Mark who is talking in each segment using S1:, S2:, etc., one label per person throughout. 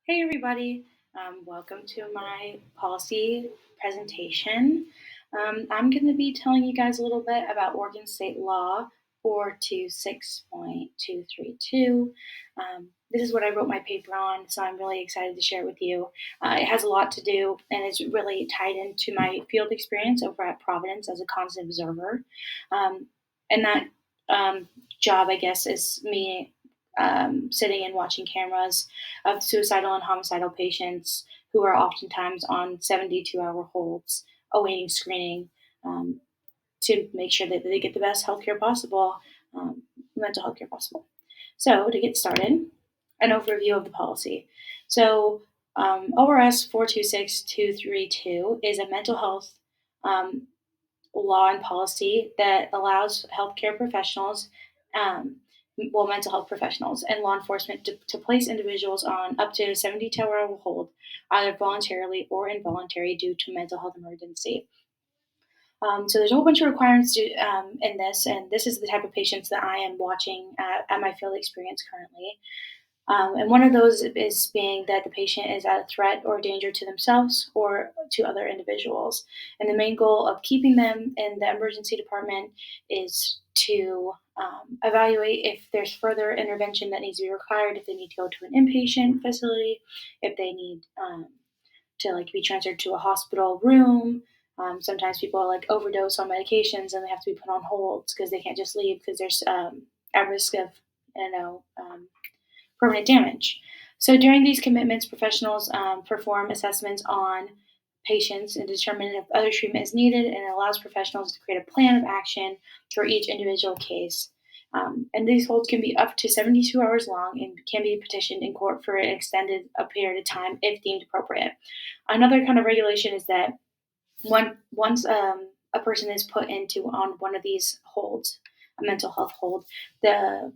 S1: Hey everybody, welcome to my policy presentation. I'm going to be telling you guys a little bit about Oregon State Law 426.232. This is what I wrote my paper on, so I'm really excited to share it with you. It has a lot to do, and it's really tied into my field experience over at Providence as a constant observer. Um, and that job, I guess, is me sitting and watching cameras of suicidal and homicidal patients who are oftentimes on 72-hour holds awaiting screening um, to make sure that they get the best healthcare possible, mental health care possible. So, to get started, an overview of the policy. So, ORS 426232 is a mental health um, law and policy that allows healthcare professionals, um, mental health professionals and law enforcement to place individuals on up to a 72-hour hold, either voluntarily or involuntary due to mental health emergency. So there's a whole bunch of requirements in this, and this is the type of patients that I am watching at my field experience currently. And one of those is being that the patient is at a threat or danger to themselves or to other individuals. And the main goal of keeping them in the emergency department is to evaluate if there's further intervention that needs to be required, if they need to go to an inpatient facility, if they need to be transferred to a hospital room. Sometimes people overdose on medications and they have to be put on holds because they can't just leave because there's at risk of permanent damage. So during these commitments, professionals perform assessments on patients and determine if other treatment is needed, and it allows professionals to create a plan of action for each individual case. And these holds can be up to 72 hours long and can be petitioned in court for an extended period of time if deemed appropriate. Another kind of regulation is that once a person is put into on one of these holds, a mental health hold, the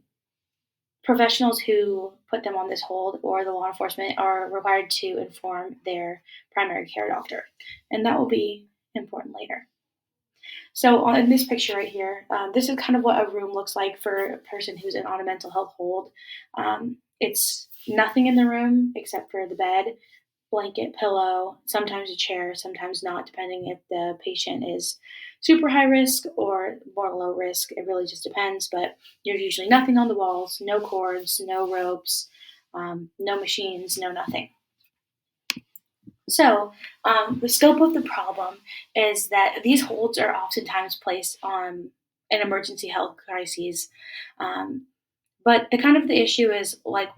S1: professionals who put them on this hold or the law enforcement are required to inform their primary care doctor, and that will be important later. So in this picture right here, this is kind of what a room looks like for a person who's on a mental health hold. It's nothing in the room except for the bed, blanket, pillow, sometimes a chair, sometimes not, depending if the patient is super high risk or more low risk. It really just depends, but there's usually nothing on the walls, no cords, no ropes, no machines, no nothing. So, the scope of the problem is that these holds are oftentimes placed on an emergency health crises. Um, but the issue is what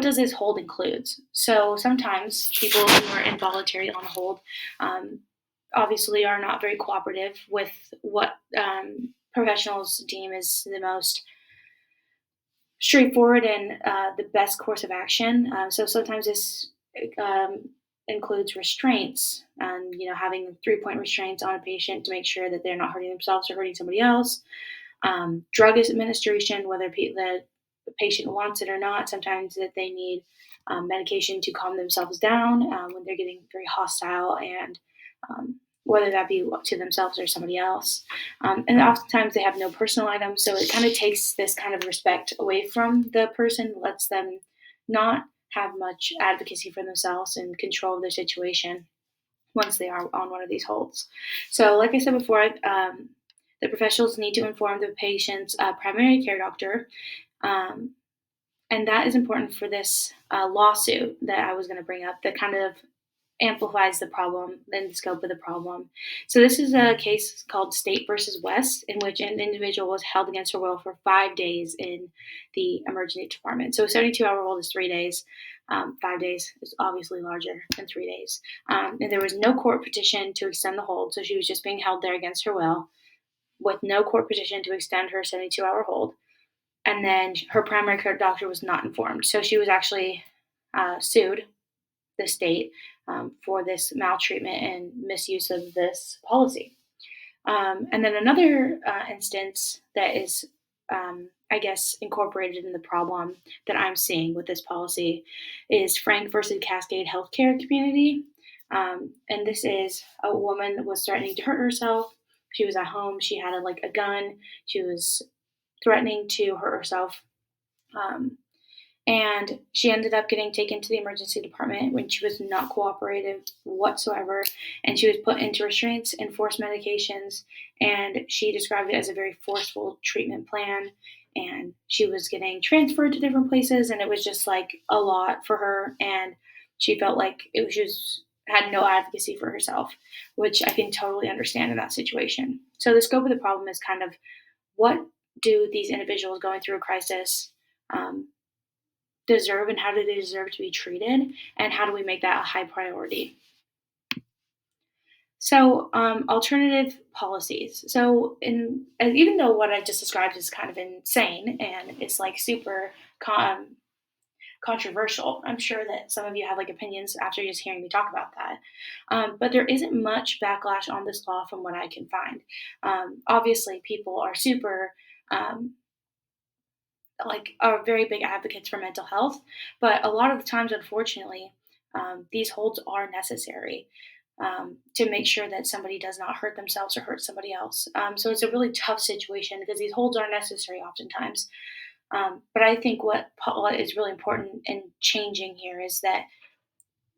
S1: does this hold includes? So sometimes people who are involuntary on hold um, obviously are not very cooperative with what professionals deem is the most straightforward and the best course of action. So sometimes this um, includes restraints, and having 3-point restraints on a patient to make sure that they're not hurting themselves or hurting somebody else. Drug administration, whether the patient wants it or not. Sometimes that they need medication to calm themselves down when they're getting very hostile, and whether that be to themselves or somebody else. And oftentimes they have no personal items, so it kind of takes this kind of respect away from the person, lets them not have much advocacy for themselves and control of their situation once they are on one of these holds. So, like I said before, the professionals need to inform the patient's primary care doctor, um, and that is important for this lawsuit that I was going to bring up that kind of amplifies the problem and the scope of the problem. So, this is a case called State versus West, in which an individual was held against her will for 5 days in the emergency department. So, a 72-hour hold is 3 days. 5 days is obviously larger than 3 days. And there was no court petition to extend the hold, so she was just being held there against her will with no court petition to extend her 72-hour hold. And then her primary care doctor was not informed. So she was actually sued the state for this maltreatment and misuse of this policy. And then another instance that is, I guess, incorporated in the problem that I'm seeing with this policy is Frank versus Cascade Healthcare Community. And this is a woman was threatening to hurt herself. She was at home. She had a gun. She was threatening to hurt herself. Um, And she ended up getting taken to the emergency department when she was not cooperative whatsoever. And she was put into restraints and forced medications. And she described it as a very forceful treatment plan. And she was getting transferred to different places. And it was just like a lot for her. And she felt like she was, had no advocacy for herself, which I can totally understand in that situation. So the scope of the problem is kind of what do these individuals going through a crisis um, deserve, and how do they deserve to be treated, and how do we make that a high priority? So, alternative policies. So, even though what I just described is kind of insane and it's like super controversial, I'm sure that some of you have like opinions after just hearing me talk about that. But there isn't much backlash on this law from what I can find. Obviously, people are super um, are very big advocates for mental health, but a lot of the times, unfortunately, these holds are necessary to make sure that somebody does not hurt themselves or hurt somebody else. So it's a really tough situation because these holds are necessary oftentimes. But I think what is really important in changing here is that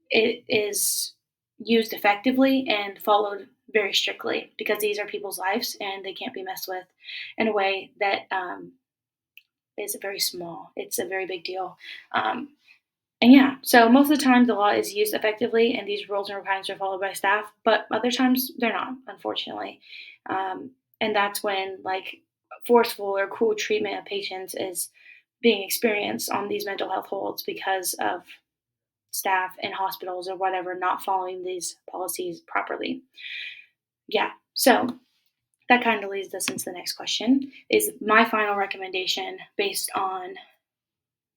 S1: it is used effectively and followed very strictly because these are people's lives and they can't be messed with in a way that is very small. It's a very big deal. Um, and yeah, so most of the time the law is used effectively and these rules and requirements are followed by staff, but other times they're not, unfortunately. Um, and that's when like forceful or cruel treatment of patients is being experienced on these mental health holds because of staff in hospitals or whatever not following these policies properly. Yeah. So that kind of leads us into the next question is my final recommendation based on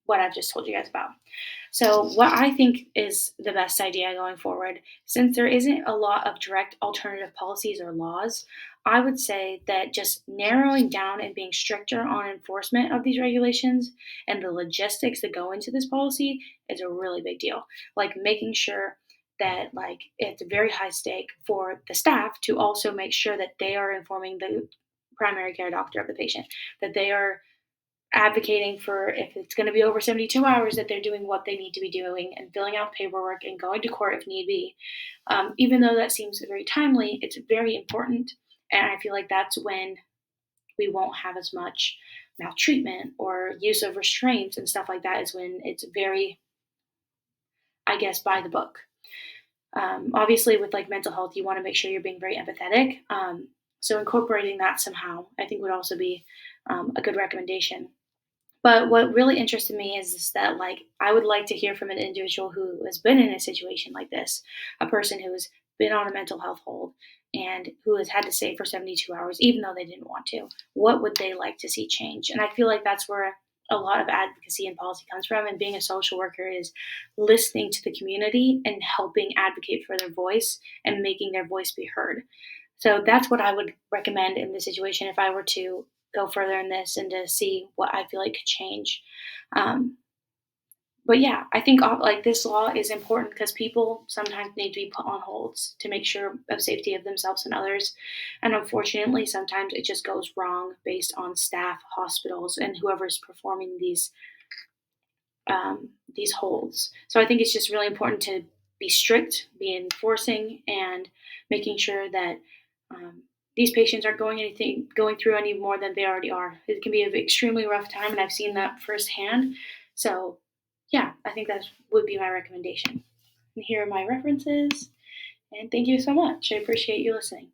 S1: what I've just told you guys about. So, what I think is the best idea going forward, since there isn't a lot of direct alternative policies or laws, I would say that just narrowing down and being stricter on enforcement of these regulations and the logistics that go into this policy is a really big deal. Like making sure that like it's a very high stake for the staff to also make sure that they are informing the primary care doctor of the patient, that they are advocating for if it's going to be over 72 hours that they're doing what they need to be doing and filling out paperwork and going to court if need be. Even though that seems very timely, it's very important. And I feel like that's when we won't have as much maltreatment or use of restraints and stuff like that, is when it's very, I guess, by the book. Obviously, with like mental health, you want to make sure you're being very empathetic. So incorporating that somehow, I think would also be a good recommendation. But what really interested me is that, like, I would like to hear from an individual who has been in a situation like this, a person who has been on a mental health hold and who has had to stay for 72 hours, even though they didn't want to. What would they like to see change? And I feel like that's where a lot of advocacy and policy comes from. And being a social worker is listening to the community and helping advocate for their voice and making their voice be heard. So that's what I would recommend in this situation if I were to go further in this and to see what I feel like could change. Um, but yeah, I think like this law is important because people sometimes need to be put on holds to make sure of safety of themselves and others. And unfortunately, sometimes it just goes wrong based on staff, hospitals, and whoever's performing these holds. So I think it's just really important to be strict, be enforcing, and making sure that um, these patients aren't going through any more than they already are. It can be an extremely rough time, and I've seen that firsthand. So, yeah, I think that would be my recommendation. And here are my references. And thank you so much. I appreciate you listening.